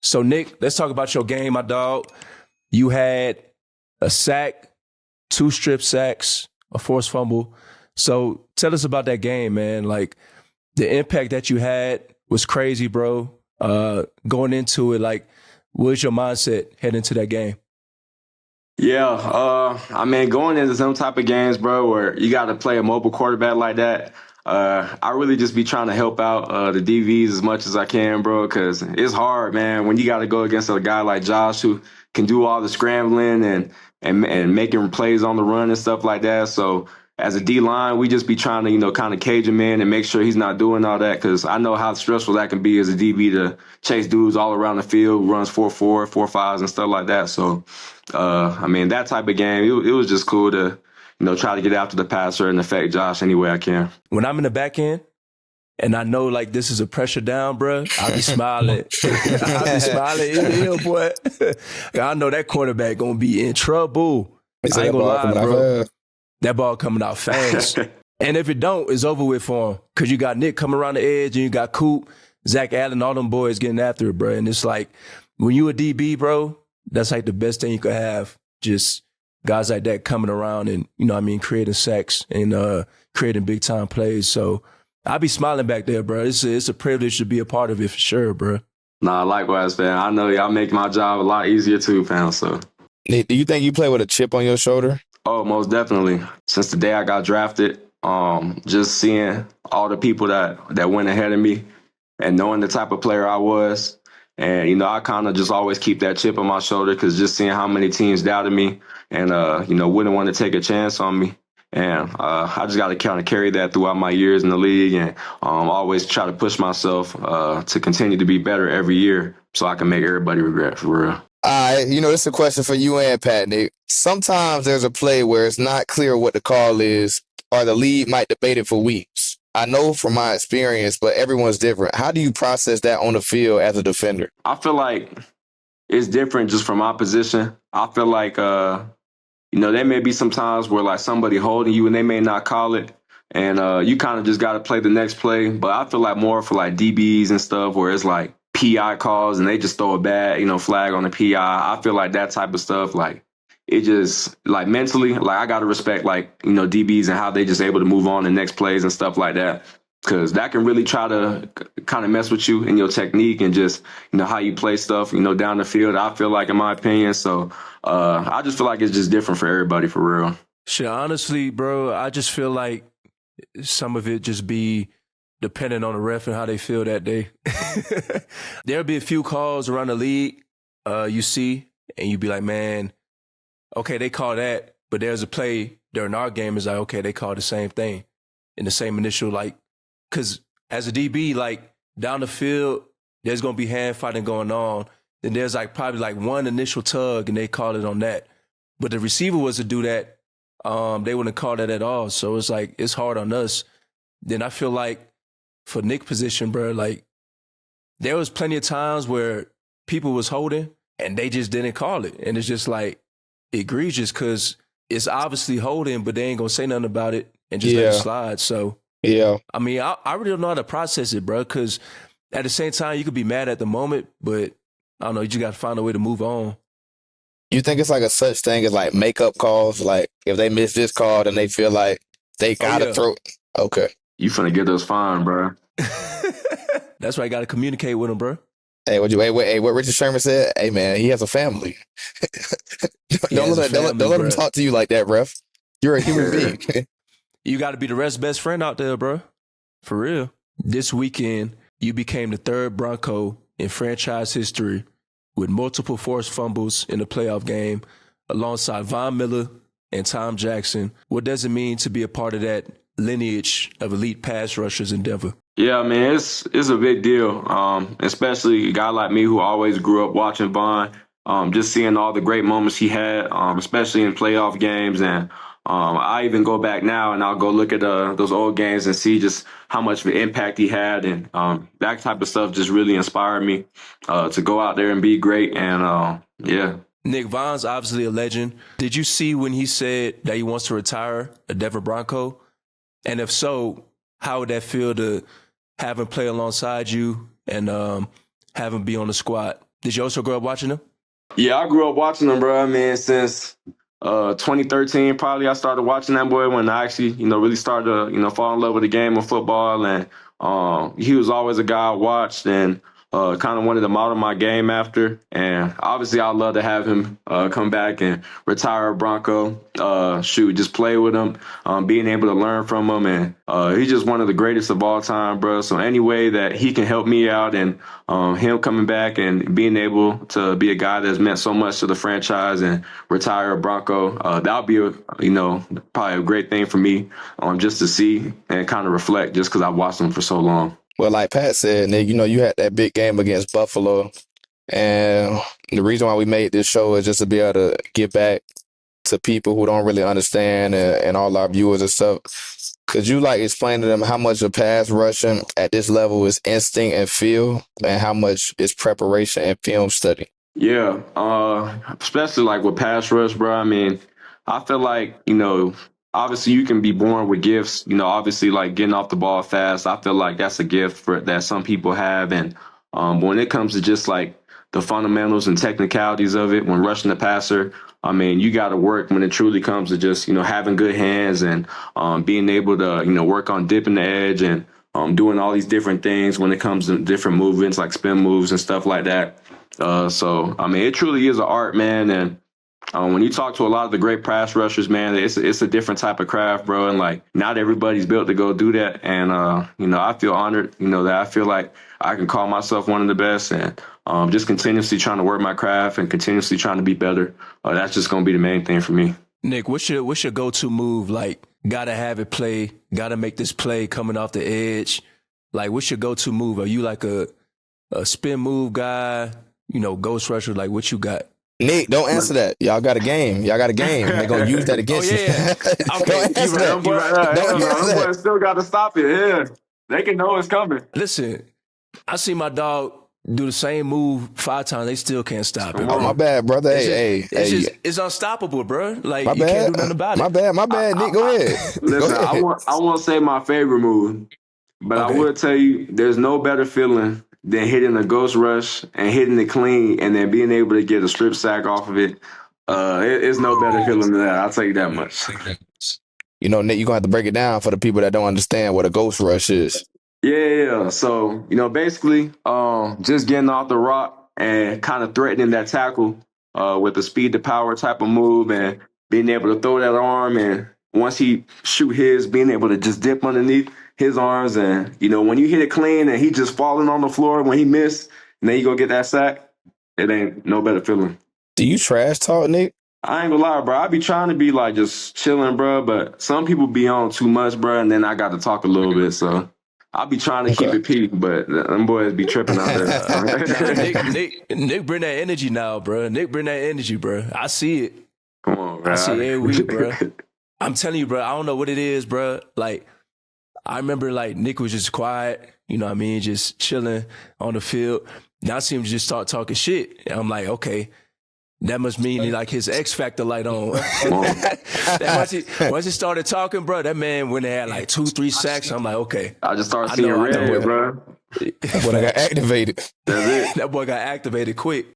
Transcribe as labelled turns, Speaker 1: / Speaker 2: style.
Speaker 1: So, Nick, let's talk about your game, my dog. You had a sack, 2 strip sacks, a forced fumble. So tell us about that game, man. Like, the impact that you had was crazy, bro. Going into it, like, what was your mindset heading into that game?
Speaker 2: Yeah, I mean, going into some type of games, bro, where you got to play a mobile quarterback like that, I really just be trying to help out the DVs as much as I can, bro, because it's hard, man, when you got to go against a guy like Josh who can do all the scrambling and making plays on the run and stuff like that. So as a D line, we just be trying to, kind of cage him in and make sure he's not doing all that because I know how stressful that can be as a DB to chase dudes all around the field, runs 4.4, 4.5s and stuff like that. So, I mean, that type of game, it was just cool to, try to get after the passer and affect Josh any way I can.
Speaker 1: When I'm in the back end and I know, like, this is a pressure down, bro, I'll be smiling. I'll be smiling. Yeah, boy. I know that quarterback going to be in trouble. I ain't going to lie, bro. That ball coming out fast. And if it don't, it's over with for him. Because you got Nick coming around the edge and you got Coop, Zach Allen, all them boys getting after it, bro. And it's like, when you a DB, bro, that's like the best thing you could have. Just guys like that coming around and, creating sacks and creating big-time plays. So I'll be smiling back there, bro. It's a privilege to be a part of it for sure, bro.
Speaker 2: Nah, likewise, fam. I know y'all make my job a lot easier too, fam. So,
Speaker 3: Nick, do you think you play with a chip on your shoulder?
Speaker 2: Oh, most definitely. Since the day I got drafted, just seeing all the people that went ahead of me and knowing the type of player I was. And, I kind of just always keep that chip on my shoulder because just seeing how many teams doubted me and, wouldn't want to take a chance on me. And I just got to kind of carry that throughout my years in the league and always try to push myself to continue to be better every year so I can make everybody regret for real.
Speaker 3: This is a question for you and Pat, Nick. Sometimes there's a play where it's not clear what the call is or the league might debate it for weeks. I know from my experience, but everyone's different. How do you process that on the field as a defender?
Speaker 2: I feel like it's different just from my position. I feel like, there may be some times where like somebody holding you and they may not call it. And you kind of just got to play the next play. But I feel like more for like DBs and stuff where it's like PI calls and they just throw a bad, flag on the PI. I feel like that type of stuff, like it just like mentally, like I got to respect like, DBs and how they just able to move on to next plays and stuff like that. Cause that can really try to kind of mess with you in your technique and just, how you play stuff, down the field, I feel like in my opinion. So I just feel like it's just different for everybody for real.
Speaker 1: Shit, honestly, bro, I just feel like some of it just be depending on the ref and how they feel that day. There'll be a few calls around the league you see, and you be like, man, okay, they call that, but there's a play during our game is like, okay, they call the same thing in the same initial, like, because as a DB, like, down the field, there's going to be hand fighting going on. Then there's like probably like one initial tug and they call it on that. But the receiver was to do that, they wouldn't call that at all. So it's like, it's hard on us. Then I feel like for Nick's position, bro, like there was plenty of times where people was holding and they just didn't call it. And it's just like egregious because it's obviously holding, but they ain't going to say nothing about it and just let it slide. So,
Speaker 3: yeah,
Speaker 1: I mean, I really don't know how to process it, bro, because at the same time, you could be mad at the moment, but I don't know, you just got to find a way to move on.
Speaker 3: You think it's like a such thing as like makeup calls? Like if they miss this call, then they feel like they got to throw. Okay.
Speaker 2: You finna get us fined, bro.
Speaker 1: That's why I got to communicate with them, bro.
Speaker 3: Hey, what Richard Sherman said? Hey, man, he has a family. Don't let him talk to you like that, ref. You're a human being.
Speaker 1: You got to be the rest best friend out there, bro. For real. This weekend, you became the third Bronco in franchise history with multiple forced fumbles in the playoff game alongside Von Miller and Tom Jackson. What does it mean to be a part of that lineage of elite pass rushers in Denver?
Speaker 2: Yeah, man, it's a big deal, especially a guy like me who always grew up watching Von, just seeing all the great moments he had, especially in playoff games. And I even go back now and I'll go look at those old games and see just how much of an impact he had. And that type of stuff just really inspired me to go out there and be great. And yeah.
Speaker 1: Nick, Von's obviously a legend. Did you see when he said that he wants to retire a Denver Bronco? And if so, how would that feel to have him play alongside you and have him be on the squad? Did you also grow up watching him?
Speaker 2: Yeah, I grew up watching him, bro. I mean, since 2013, probably I started watching that boy when I actually, really started to, fall in love with the game of football. And he was always a guy I watched and kind of wanted to model my game after. And obviously, I'd love to have him come back and retire a Bronco. Just play with him, being able to learn from him. And he's just one of the greatest of all time, bro. So any way that he can help me out and him coming back and being able to be a guy that's meant so much to the franchise and retire a Bronco, that would be, probably a great thing for me just to see and kind of reflect just because I watched him for so long.
Speaker 3: Well, like Pat said, Nick, you had that big game against Buffalo. And the reason why we made this show is just to be able to give back to people who don't really understand and all our viewers and stuff. Could you explain to them how much of pass rushing at this level is instinct and feel and how much is preparation and film study?
Speaker 2: Yeah, especially with pass rush, bro. I mean, I feel like, obviously you can be born with gifts, obviously getting off the ball fast. I feel like that's a gift that some people have. And when it comes to just the fundamentals and technicalities of it, when rushing the passer, I mean, you got to work when it truly comes to just, having good hands and being able to, work on dipping the edge and doing all these different things when it comes to different movements like spin moves and stuff like that. So, I mean, it truly is an art, man. And when you talk to a lot of the great pass rushers, man, it's a different type of craft, bro. And not everybody's built to go do that. And, I feel honored, that I feel like I can call myself one of the best and just continuously trying to work my craft and continuously trying to be better. That's just going to be the main thing for me.
Speaker 1: Nick, what's your go-to move? Gotta have it play, gotta make this play coming off the edge. What's your go-to move? Are you a spin move guy, ghost rusher? What you got?
Speaker 3: Nick, don't answer that. Y'all got a game. They're going to use that against you.
Speaker 2: Don't answer that. Them boys still got to stop it. Yeah. They can know it's coming.
Speaker 1: Listen, I see my dog do the same move 5 times. They still can't stop it.
Speaker 3: Oh, my bad, brother.
Speaker 1: It's unstoppable, bro.
Speaker 3: My
Speaker 1: you
Speaker 3: bad.
Speaker 1: Can't do nothing about it.
Speaker 3: My bad. Nick, go ahead.
Speaker 2: Listen, I won't say my favorite move, but I will tell you there's no better feeling than hitting a ghost rush and hitting it clean and then being able to get a strip sack off of it. It's no better feeling than that. I'll tell you that much.
Speaker 3: Nick, you're going to have to break it down for the people that don't understand what a ghost rush is.
Speaker 2: Yeah. So, basically, just getting off the rock and kind of threatening that tackle with a speed to power type of move and being able to throw that arm. And once he shoot his, being able to just dip underneath his arms. And, when you hit it clean and he just falling on the floor when he missed, and then you go get that sack, it ain't no better feeling.
Speaker 3: Do you trash talk, Nick?
Speaker 2: I ain't gonna lie, bro. I be trying to be just chilling, bro. But some people be on too much, bro. And then I got to talk a little bit. So I'll be trying to keep it peak, but them boys be tripping out there.
Speaker 1: Nick bring that energy now, bro. Nick bring that energy, bro. I see it.
Speaker 2: Come on, bro.
Speaker 1: I see it every week, bro. I'm telling you, bro. I don't know what it is, bro. I remember Nick was just quiet, just chilling on the field. Now I see him just start talking shit. And I'm like, okay, that must mean his X Factor light on. Once he started talking, bro, that man went and had 2-3 sacks. I'm like, okay.
Speaker 2: I just started seeing red, bro.
Speaker 3: That boy got activated.
Speaker 2: That's it.
Speaker 1: That boy got activated quick.